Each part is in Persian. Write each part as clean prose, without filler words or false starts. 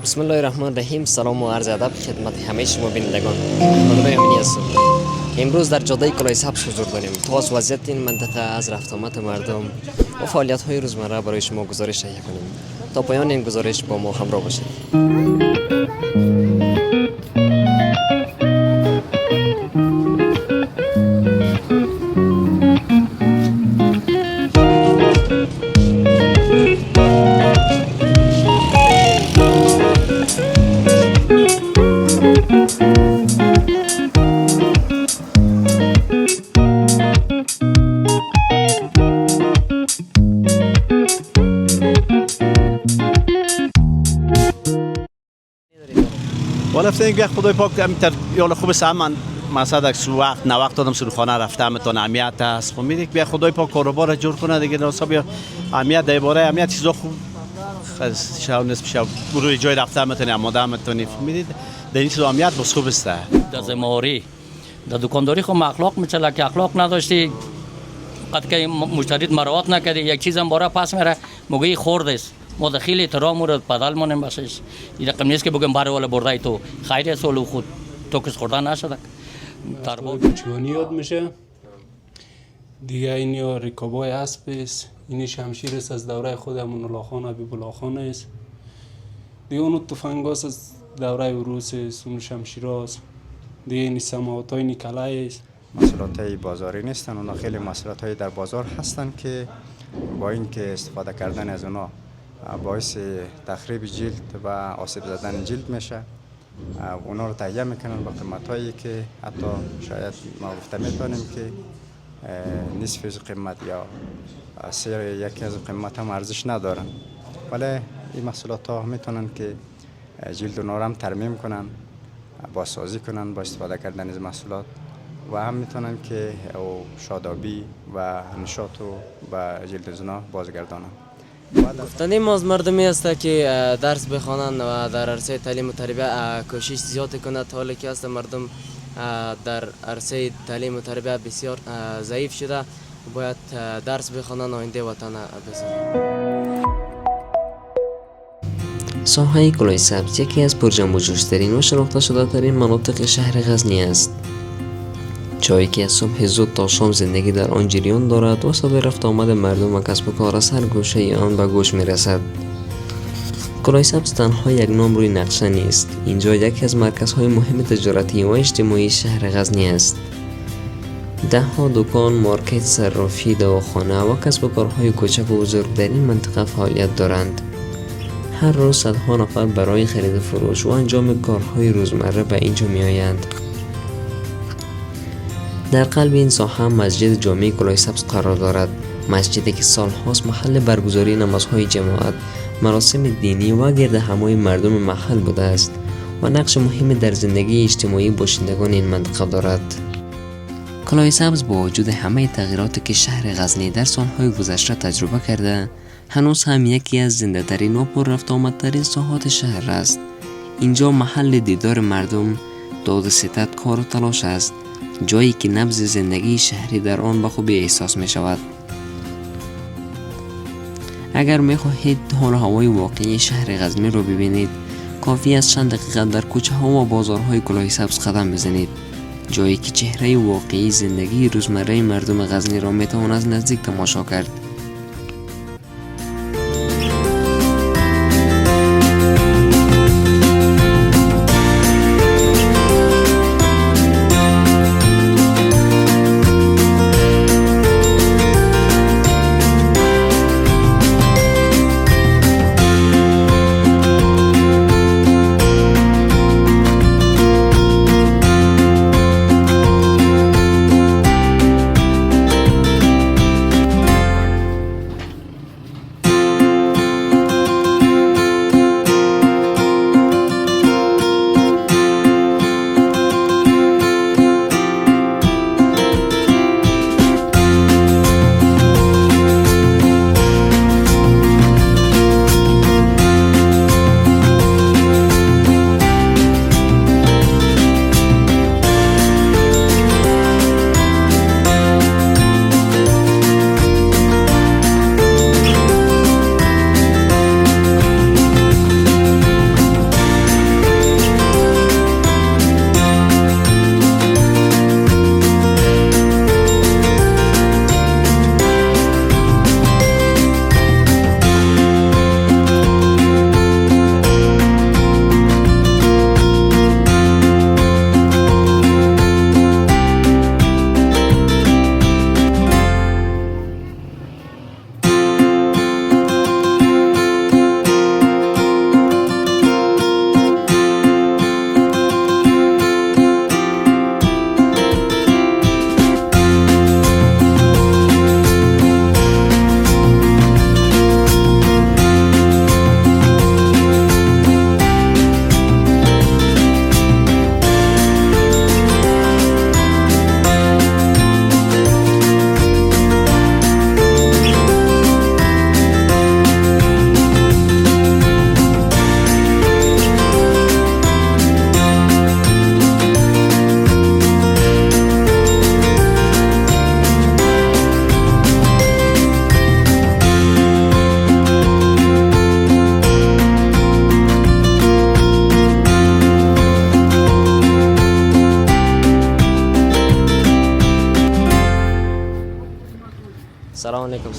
بسم الله الرحمن الرحیم. سلام و عرض ادب خدمت همه شما بینندگان. احمد امینی هستم. امروز در جاده کلاه سبز حضور داریم تا از وضعیت این منطقه، از رفت آمد مردم و فعالیت های روزمره برای شما گزارش تهیه کنیم. تا پایان این گزارش با ما همراه باشید. والا افتادیم که خدای پاک همینطور یال خوب است. من مثلا یک وقت نه وقت دادم سرخانه رفتم تا اهمیت است. میگه بیا خدای پاک کاروبار جور کنه دیگه. ناسا بیا اهمیت درباره اهمیت چیزا خوب شاو نصف شاو برای جای رفتم میتونی آماده میتونی میدید در این چیزا اهمیت بس خوب است. در زماری در دکانداری خو اخلاق میچله که اخلاق نداشتی قد که مشتری مراعات نکردی یک چیزم باره پس میره موگی خورد است. ما دخیل احترام رو بدل مونیم بسش. این رقم نیست که بگم باره والا برده تو خیر است ولو خود تو کس خورده نشده. تربو بچگانی یاد میشه دیگه. این یا رکابای اسب است، این شمشیر است از دوره خودمون الاخان حبیب الاخان است دیگه. اون تفنگاس از دوره عروس است، اون شمشیراست دیگه. این سماوات های نیکلای است. محصولات های بازاری نیستن، اونا خیلی محصولات های در بازار هستن که با اینکه استفاده کردن از اونا باعث تخریب جلد و آسیب زدن جلد میشه. اونا رو تهیه میکنن با قیمت هایی که حتی شاید ما گفته میتونیم که نصف از قیمت یا سیر یکی از قیمت هم ارزش ندارن، ولی این محصولات ها میتونن که جلد اونا رو هم ترمیم کنن، بازسازی کنن با استفاده کردن از محصولات و هم میتونن که شادابی و نشاط رو به جلد اونا بازگردانن. گفتنی ما از مردمی است که درس بخوانند و در عرصه تعلیم و تربیت کوشش زیاد کنند. حالی که است مردم در عرصه تعلیم و تربیت بسیار ضعیف شده، باید درس بخوانند و آینده وطن بسازند. ساحه کلاه سبز یکی از پرجنب و جوش‌ترین و شناخته شده ترین مناطق شهر غزنی است. جایی که از صبح زود تا شام زندگی در آن جریان دارد و صدای رفت آمد مردم و کسب و کار از هر گوشه آن به گوش می رسد. کلاه سبز تنها یک نام روی نقشه نیست. اینجا یکی از مرکزهای مهم تجارتی و اجتماعی شهر غزنی است. ده ها دکان، مارکت، صرافی، دواخانه و کسب و کارهای کوچک و بزرگ در این منطقه فعالیت دارند. هر روز صدها نفر برای خرید فروش و انجام کارهای روزمره به اینجا می آیند. در قلب این ساحه مسجد جامع کلاه سبز قرار دارد. مسجدی که سالهاست محل برگزاری نمازهای جماعت، مراسم دینی و گرد همای مردم محل بوده است و نقش مهمی در زندگی اجتماعی باشندگان این منطقه دارد. کلاه سبز با وجود همه تغییراتی که شهر غزنی در سالهای گذشته تجربه کرده، هنوز هم یکی از زنده ترین و پر رفت آمدترین ساحات شهر است. اینجا محل دیدار مردم، داد و ستد، کار و تلاش است، جایی که نبض زندگی شهری در آن به خوبی احساس می شود. اگر می خواهید حال هوای واقعی شهر غزنی را ببینید، کافی است چند دقیقه در کوچه ها و بازارهای کلاه سبز قدم بزنید، جایی که چهره واقعی زندگی روزمره مردم غزنی را می توان از نزدیک تماشا کرد.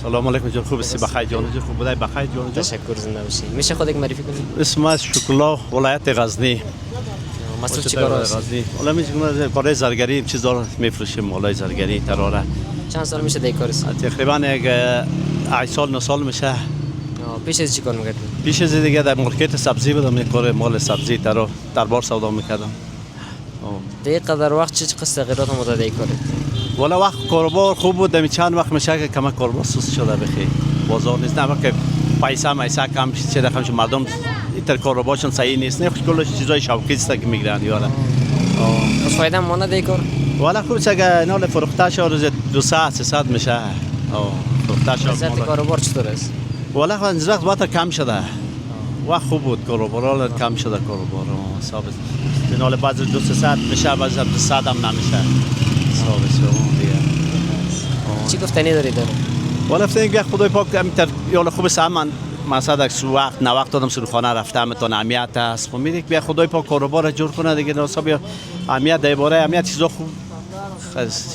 سلام علیکم جان، خوب هستی؟ بخیر جان جان، خوب بودی؟ بخیر جان جان. تشکر، زنده باشی. میشه خودت معرفی کنی؟ اسم از شکرالله، ولایت غزنی. مسئول چیکار هست؟ غزنی. حالا میگم کار زرگری چیزا میفروشیم، مالای زرگری تراره. چند سال میشه دیگه کارش؟ تقریبا یک 8 سال 9 سال میشه. پیش از چی کار میکردی؟ پیش از دیگه در مارکت سبزی بودم، کار مال سبزی در بار سودا میکردم. دیگه قدر وقت چه قصه تغییرات اومده دیگه کارت؟ والا وقت کاروبار خوب بود، دمی چند وقت میشه که کمک کاروبار سست شده بخیر. بازار نیست، نه که پیسه کم چه رقمش مردم اینتر کاروبارشون صحیح نیست، نه کلش چیزای شوکی است که میگیرن یاره. از فایده مونه دیگه کار؟ والا خوب است که نال فروخته شو روز 200 300 میشه. فروخته شو. وضعیت کاروبار چطور است؟ والا خود وقت وقت کم شده. وقت خوب بود کاروبار کم شده کاروبار حساب است. نال بعض 200 میشه، بعض 200 هم نمیشه. حساب است دیگه. چی گفتنی داری داره؟ والا گفتن که خدای پاک امتر یال خوب است. من مثلا وقت نه وقت دادم سرخانه رفتم تا اهمیت است. خب میگه بیا خدای پاک کاروبار جور کنه دیگه. حساب اهمیت درباره اهمیت چیزا خوب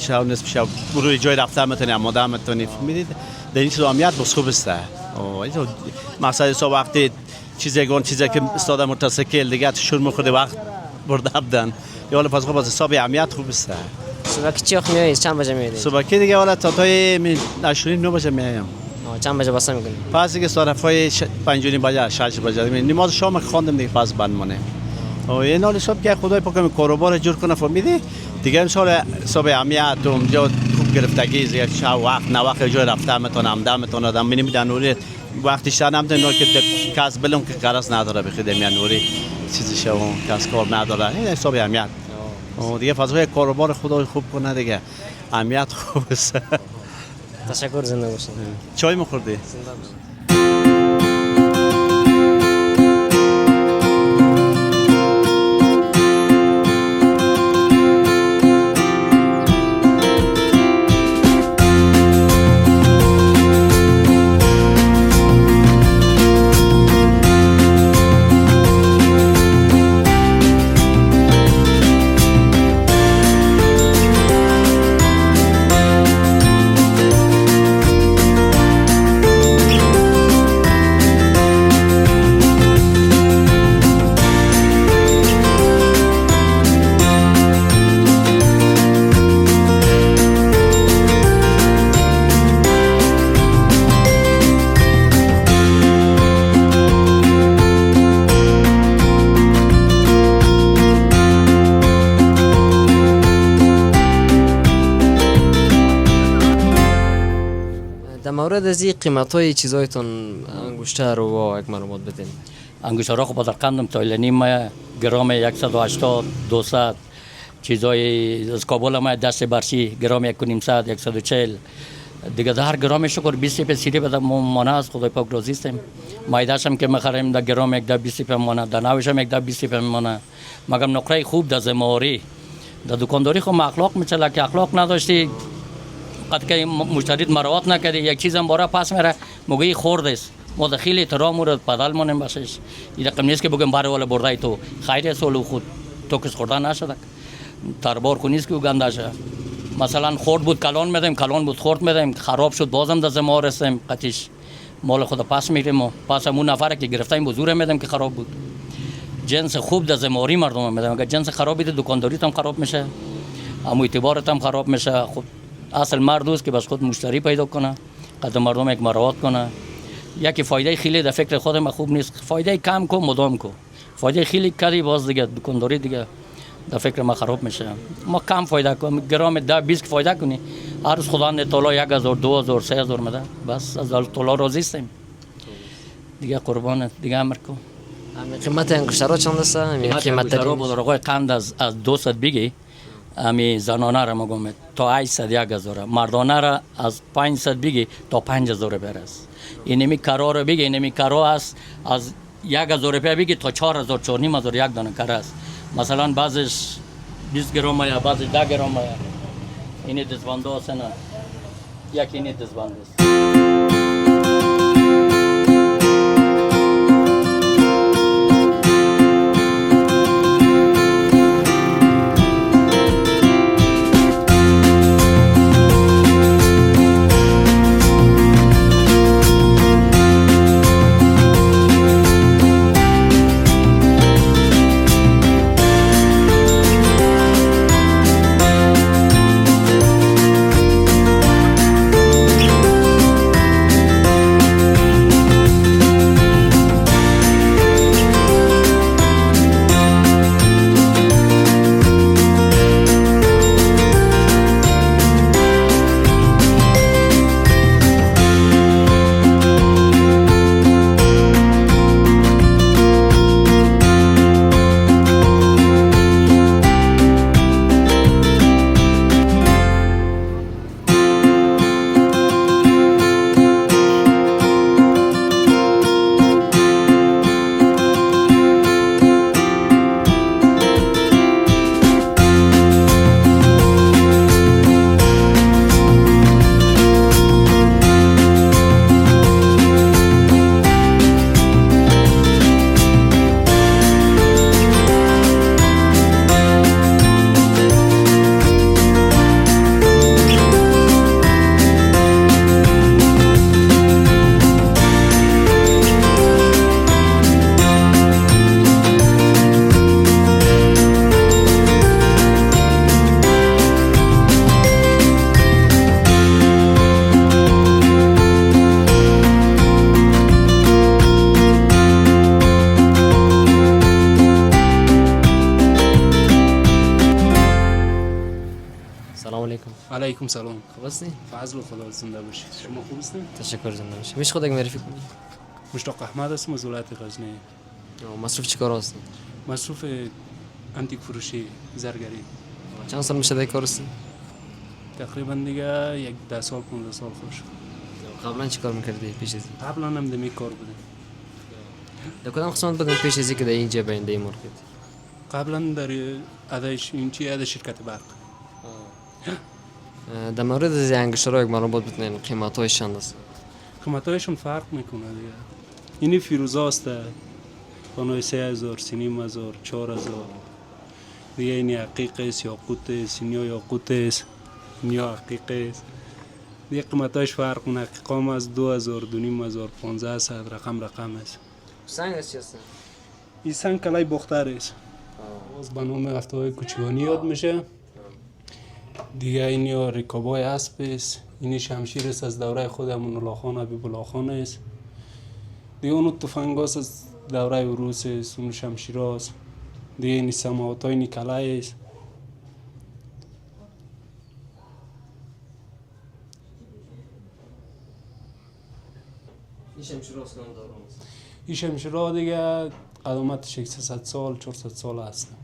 شاو نصف شاو روی جای رفتم میتونی آماده میتونی میدید در این چیز اهمیت بس خوب است. مثلا صبح وقتی چیزی که استاد موتورسیکل دیگه شور میخوره وقت برده بدن یا پس خوب از حساب اهمیت خوب است. صبح چی وقت میایی؟ چند بجه میایی؟ صبح کی دیگه والا تا 8:30 بجه میایم. چند بجه بسته میکنی؟ پس دیگه صرفای 5:30 بجه 6 بجه نماز شام خواندم دیگه پس بند مونه. این حال صبح که خدای پاک کاروبار جور کنه فهمیدی دیگه امسال صبح اهمیت اونجا خوب گرفتگی زیاد شو وقت نه وقت جای رفتم میتونم آدم میدن نوری وقتی شدم نمیدونم که کس بلم که قرض نداره بخید میان نوری چیزی شو کس کار نداره. این صبح اهمیت دیگه فضای کاروبار خدای خوب کنه دیگه اهمیت خوب است. تشکر، زنده باشی. چای میخوردی؟ در مورد از این قیمت های چیزایتون انگشتر رو یک معلومات بدین. انگشتر ها خب قندم تایلنی گرام 180 200 چیزای از کابل ما دست برشی گرام 1.5 140 دیگه در هر گرام شکر 20 روپیه 30 روپیه مانه است. خدای پاک راضی استیم. مایداش هم که میخریم در گرام 120 روپیه مانه، در نوش هم 120 روپیه مانه. مگم نقره خوب در زماری در دکانداری خو اخلاق میچله که اخلاق نداشتی قد که مشتری مراعات نکردی یک چیزم باره پس میره موگی خورد است. ما دخیل احترام مورد بدل مونیم باشش. این رقم نیست که بگم باره والا برده تو خیر است ولو خود تو کس خورده نشده تربار کو نیست که گنده شه. مثلا خورد بود کلان میدیم، کلان بود خورد میدیم، خراب شد بازم در زمار هستیم قطیش مال خود پس میگیریم و پس همون نفره که گرفتیم بزوره میدیم که خراب بود. جنس خوب در زماری مردم میدیم، اگر جنس خرابی ده دکانداریت هم خراب میشه، هم اعتبارت هم خراب میشه. خود اصل مرد است که بس خود مشتری پیدا کنه، قدم مردم یک مراعات کنه. یکی فایده خیلی در فکر خودم خوب نیست، فایده کم کو مدام کو، فایده خیلی کردی باز دیگه دکانداری دیگه در فکر ما خراب میشه. ما کم فایده کنیم، گرام 10 20 فایده کنی هر روز خدا نه تعالی 1000 2000 3000 میده، بس از تعالی راضی هستیم دیگه. قربان دیگه امر کو. قیمت انگشترها چند است؟ قیمت بزرگای قند از 200 بگی امی زنانه را مگم تا 800 1000، مردانه را از 500 بگی تا 5000 برس. اینمی کارا رو بگی، اینمی کارا است از 1000 روپیه بگی تا 4000 4500 یک دانه کار است. مثلا بعضش 20 گرم یا بعضش 10 گرم یا اینی دستبنده است نه یکی اینی دستبنده است. علیکم سلام. خوب هستی؟ فضل خدا زنده باشید. شما خوب هستین؟ تشکر زنده باشی. میشه خودت معرفی کنی؟ مشتاق احمد هستم از ولایت غزنی. مصروف چیکار هستی؟ مصروف انتیک فروشی زرگری. چند سال میشه در کار هستی؟ تقریبا دیگه یک 10 سال 15 سال خوش. قبلا چیکار میکردی پیش از این؟ قبلا هم دمی کار بودم. در کدام قسمت بودن پیش از اینکه در اینجا به این مارکت؟ قبلا در ادایش این چی اد شرکت برق. در مورد از انگشترها یک معلومات بتونین قیمت‌هایش چند است؟ قیمتایشون فرق میکنه دیگه. اینی فیروزاست. خانه 3000 3000 4000. دیگه اینی عقیق است یاقوت است، اینیا یاقوت است، اینیا عقیق است. دیگه قیمتایش فرق کنه. عقیق هم از 2000 2500 1500 رقم است. سنگ است چی است؟ این سنگ کلای بختر است. باز به نام هفته‌های کوچگانی یاد میشه. دیگه اینیا رکابای اسب است. اینی شمشیر است از دوره خود امان خان حبیب الله خان است. دیگه اونو تفنگاست از دوره عروس است. اون شمشیراست. دیگه اینی سماوتای نیکلای است. این شمشیر است که اون دارم است. این شمشیرها دیگه قدامتش 300 سال 400 سال هست.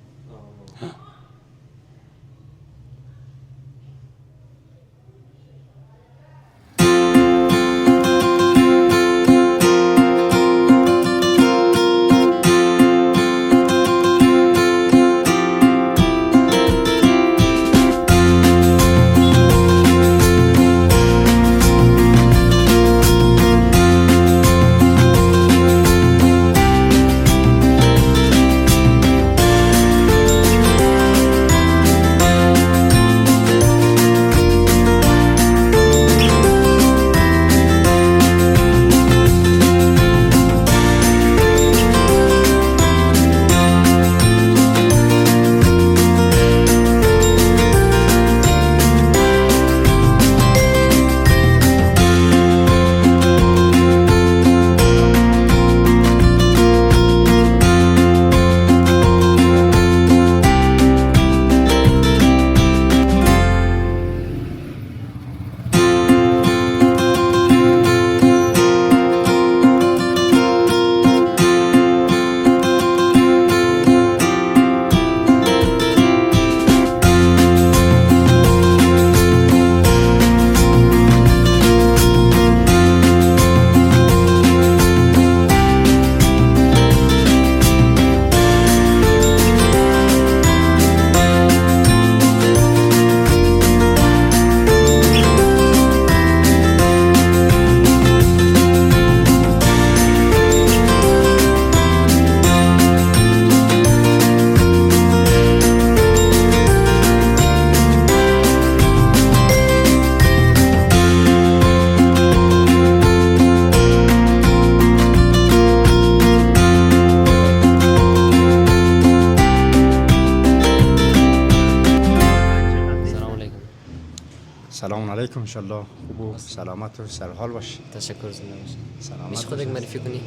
سلام علیکم انشالله خوب و سلامت و سرحال باشی. تشکر زنده باشی. سلامت میشه خودت معرفی کنی؟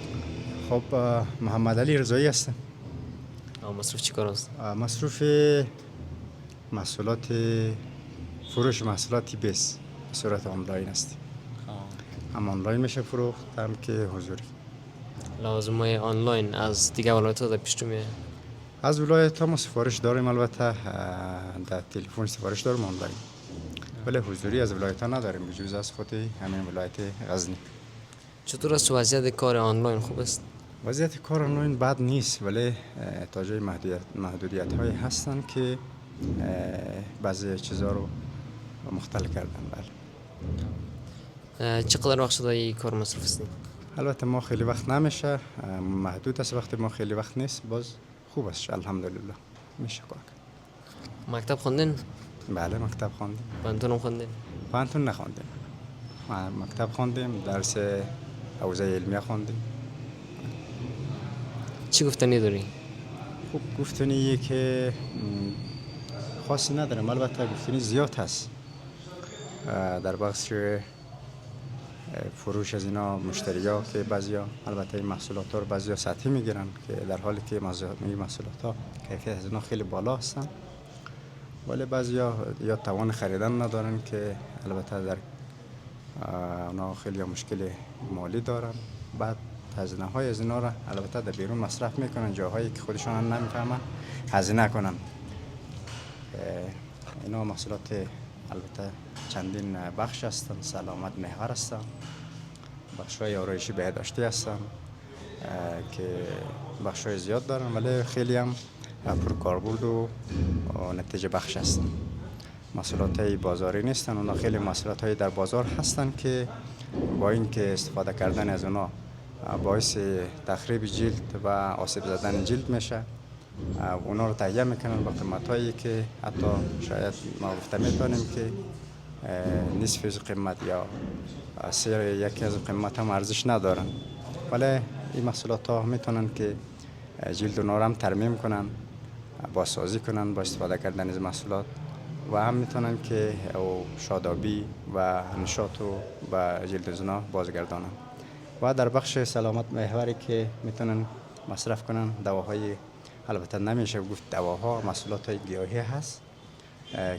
خب محمد علی رضایی هستم. مصروف چیکار است؟ مصروف محصولات فروش محصولات بیس به صورت آنلاین است. هم آنلاین میشه فروخت هم که حضوری. لازمای آنلاین از دیگه ولایت‌ها در پیش رو میاد. از ولایت ها ما سفارش داریم، البته در تلفن سفارش داریم آنلاین، ولی حضوری از ولایت ها نداریم بجز از خود همین ولایت غزنی. چطور است وضعیت کار آنلاین؟ خوب است؟ وضعیت کار آنلاین بد نیست، ولی تا جای محدودیت هایی هستن که بعضی چیزا رو مختل کردن. بله. چقدر وقت شده این کار مصروف هستین؟ البته ما خیلی وقت نمیشه، محدود است، وقت ما خیلی وقت نیست، باز خوب است الحمدلله میشه کار. مکتب خوندین؟ بله مکتب خواندیم. پانتون هم خوندین؟ پانتون نخواندیم، مکتب خواندیم، درس حوزه علمیه خواندیم. چی گفتنی داری؟ خوب گفتنیه که خاصی ندارم، البته گفتنی زیاد هست در بخش فروش از اینا مشتریا که بعضیا البته این محصولات ها رو بعضیا سطحی میگیرن که در حالی که این محصولات ها کیفیت از اینا خیلی بالا هستن ولی بعضیا یا توان خریدن ندارن که البته در اونا خیلی مشکل مالی دارن. بعد هزینه های از اینا را البته در بیرون مصرف میکنن، جاهایی که خودشان هم نمیفهمن هزینه کنن. اینا محصولات البته چندین بخش هستن. سلامت محور هستن، بخش های آرایشی بهداشتی هستن که بخش های زیاد دارن ولی خیلی هم پرکاربرد و نتیجه بخش هستن. محصولات های بازاری نیستن، اونا خیلی محصولات های در بازار هستن که با اینکه استفاده کردن از اونا باعث تخریب جلد و آسیب زدن جلد میشه، اونا رو تهیه میکنن با قیمت هایی که حتی شاید ما گفته میتونیم که نصف از قیمت یا سیر یکی از قیمت هم ارزش ندارن. ولی این محصولات ها میتونن که جلد اونا رو هم ترمیم کنن، بازسازی کنن با استفاده کردن از محصولات و هم میتونن که شادابی و نشاط رو به جلد اونا بازگردانن. و در بخش سلامت محوری که میتونن مصرف کنن دواهای، البته نمیشه گفت دواها، محصولات های گیاهی هست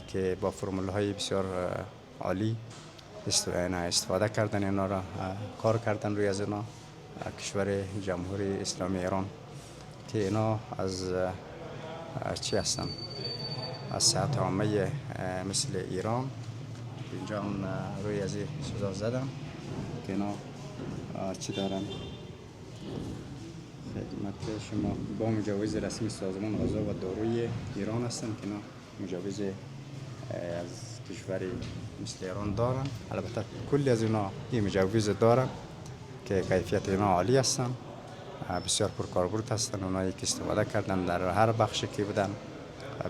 که با فرمول های بسیار عالی استفاده کردن اینا را کار کردن روی از اینا کشور جمهوری اسلامی ایران که اینا از چی هستن؟ از صحت عامه مثل ایران. اینجا هم روی از چیزا زدم که اینا چی دارن؟ خدمت شما با مجوز رسمی سازمان غذا و داروی ایران هستن که اینا مجوز از کشور مثل ایران دارن. البته کلی از اینا این مجوز دارن که کیفیت اینا عالی هستن، بسیار پرکاربرد هستن. اونایی که استفاده کردن در هر بخشی که بودن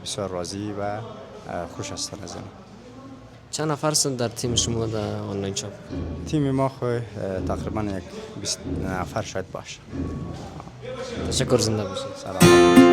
بسیار راضی و خوش هستن از اینا. چند نفر هستند در تیم شما در آنلاین شاپ؟ تیم ما تقریبا یک 20 نفر شاید باشه. تشکر، زنده باشید. سلام.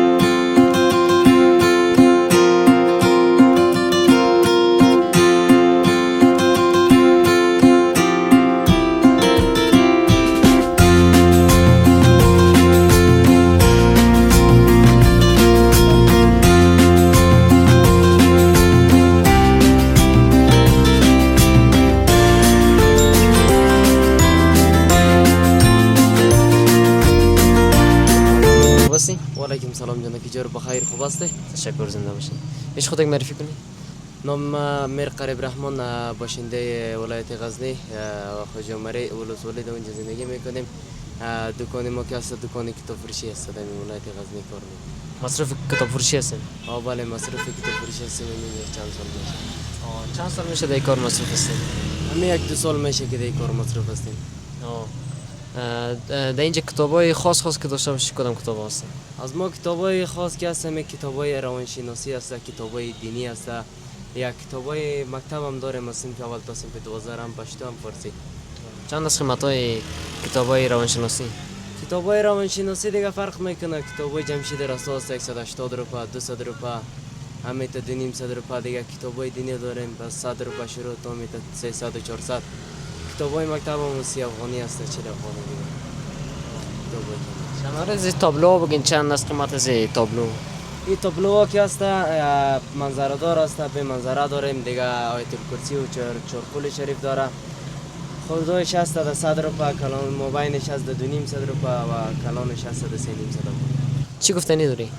وعلیکم سلام جناب، کی جور بخیر، خوب هستی؟ تشکر، زنده باشید. هیچ خودت معرفی کنی؟ نام میر قریب رحمان، باشنده ولایت غزنی و خواجه ولسوالی در اونجا زندگی میکنیم. دکان ما که هست دکان کتاب فروشی است در ولایت غزنی کار میکنیم. مصرف کتاب فروشی هستیم؟ بله، مصرف کتاب فروشی هستیم. چند سال میشه؟ چند سال میشه در کار مصرف هستیم؟ همین 1-2 سال میشه که در کار مصرف هستیم. در اینجا کتابای خاص که داشته باشی کدام کتاب هستن؟ از ما کتابای خاص که هستن کتابای روانشناسی هست، کتابای دینی هست، یا کتابای مکتب هم داریم، صنف اول تا صنف 12 هم پشتو هم فارسی. چند از قیمتای کتابای روانشناسی؟ کتابای روانشناسی دیگه فرق میکنه. کتابای جمشید رسا است 180 روپیه، 200 روپیه، همین تا 200 روپیه. دیگه کتابای دینی داریم با 100 روپیه شروع تا می تا 300 و 400. کتابای مکتب هم 30 افغانی است، 40 افغانی دیگه. شما از تابلو بگین چند از قیمت از تابلو؟ این تابلو که است منظره دار است، به منظره داریم دیگه. آیت الکرسی و چارکول شریف داره. خودش هست در 100 روپیه، کلان موبایلش هست در 200 روپیه و کلانش هست در 300 روپیه. چی گفتنی داری؟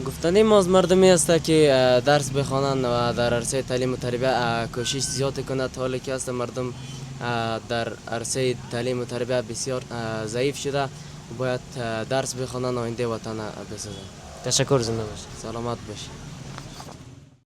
گفتنی ما از مردمی است که درس بخوانند و در عرصه تعلیم و تربیت کوشش زیاد کنند. حالی که است مردم در عرصه تعلیم و تربیت بسیار ضعیف شده، باید درس بخوانند و آینده وطن بسازند. تشکر، زنده باشید. سلامت باشید.